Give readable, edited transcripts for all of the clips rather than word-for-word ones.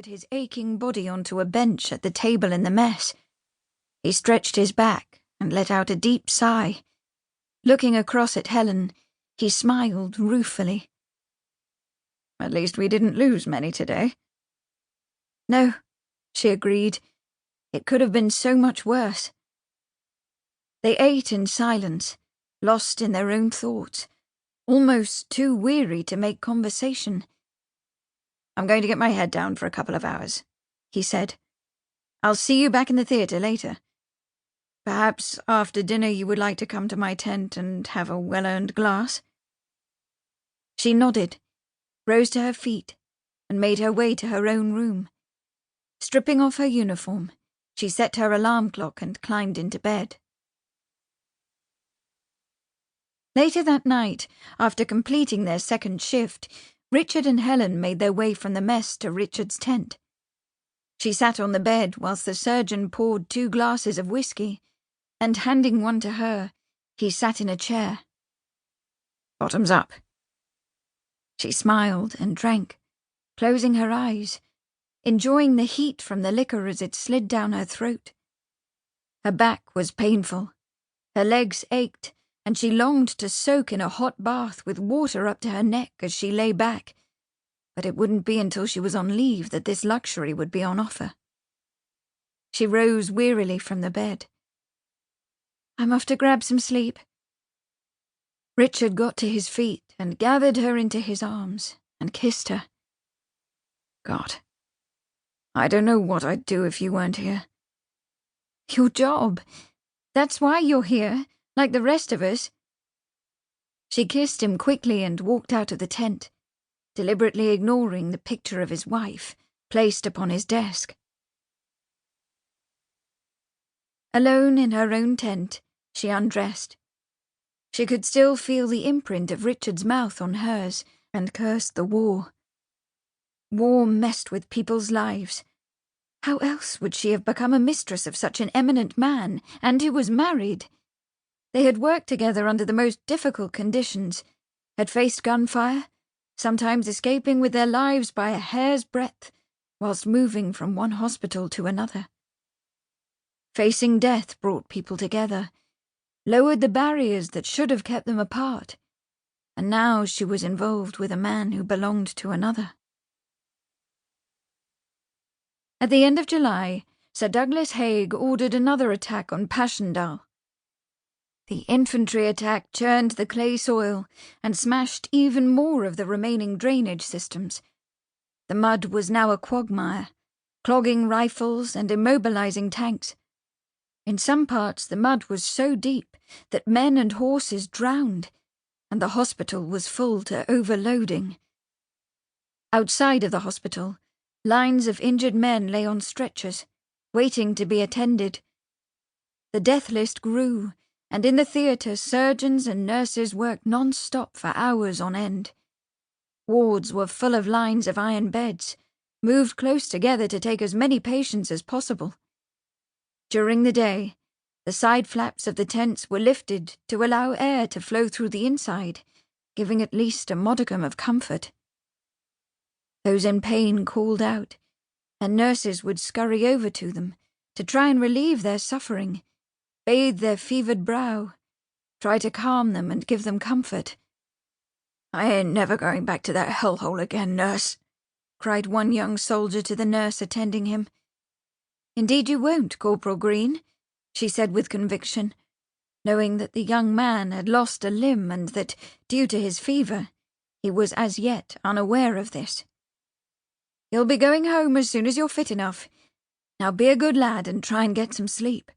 lowered his aching body onto a bench at the table in the mess. He stretched his back and let out a deep sigh. Looking across at Helen, he smiled ruefully. "At least we didn't lose many today." "No," she agreed. "It could have been so much worse." They ate in silence, lost in their own thoughts, almost too weary to make conversation. "I'm going to get my head down for a couple of hours," he said. "I'll see you back in the theatre later. Perhaps after dinner you would like to come to my tent and have a well-earned glass?" She nodded, rose to her feet, and made her way to her own room. Stripping off her uniform, she set her alarm clock and climbed into bed. Later that night, after completing their second shift, Richard and Helen made their way from the mess to Richard's tent. She sat on the bed whilst the surgeon poured 2 glasses of whiskey, and handing one to her, he sat in a chair. "Bottoms up." She smiled and drank, closing her eyes, enjoying the heat from the liquor as it slid down her throat. Her back was painful, her legs ached, and she longed to soak in a hot bath with water up to her neck as she lay back, but it wouldn't be until she was on leave that this luxury would be on offer. She rose wearily from the bed. "I'm off to grab some sleep." Richard got to his feet and gathered her into his arms and kissed her. "God, I don't know what I'd do if you weren't here." "Your job. That's why you're here, like the rest of us." She kissed him quickly and walked out of the tent, deliberately ignoring the picture of his wife placed upon his desk. Alone in her own tent, she undressed. She could still feel the imprint of Richard's mouth on hers and cursed the war. War messed with people's lives. How else would she have become a mistress of such an eminent man, and who was married? They had worked together under the most difficult conditions, had faced gunfire, sometimes escaping with their lives by a hair's breadth, whilst moving from one hospital to another. Facing death brought people together, lowered the barriers that should have kept them apart, and now she was involved with a man who belonged to another. At the end of July, Sir Douglas Haig ordered another attack on Passchendaele. The infantry attack churned the clay soil and smashed even more of the remaining drainage systems. The mud was now a quagmire, clogging rifles and immobilizing tanks. In some parts the mud was so deep that men and horses drowned, and the hospital was full to overloading. Outside of the hospital, lines of injured men lay on stretchers, waiting to be attended. The death list grew, and in the theatre surgeons and nurses worked non-stop for hours on end. Wards were full of lines of iron beds, moved close together to take as many patients as possible. During the day, the side flaps of the tents were lifted to allow air to flow through the inside, giving at least a modicum of comfort. Those in pain called out, and nurses would scurry over to them to try and relieve their suffering, bathe their fevered brow, try to calm them and give them comfort. "I ain't never going back to that hellhole again, nurse," cried one young soldier to the nurse attending him. "Indeed you won't, Corporal Green," she said with conviction, knowing that the young man had lost a limb and that, due to his fever, he was as yet unaware of this. "You'll be going home as soon as you're fit enough. Now be a good lad and try and get some sleep."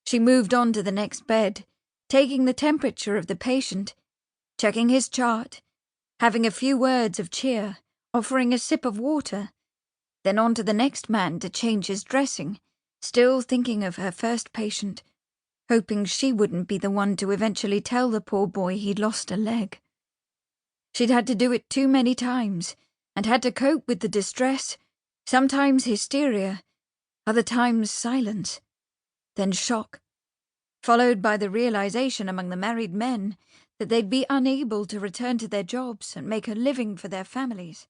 She moved on to the next bed, taking the temperature of the patient, checking his chart, having a few words of cheer, offering a sip of water, then on to the next man to change his dressing, still thinking of her first patient, hoping she wouldn't be the one to eventually tell the poor boy he'd lost a leg. She'd had to do it too many times, and had to cope with the distress, sometimes hysteria, other times silence, then shock, followed by the realization among the married men that they'd be unable to return to their jobs and make a living for their families.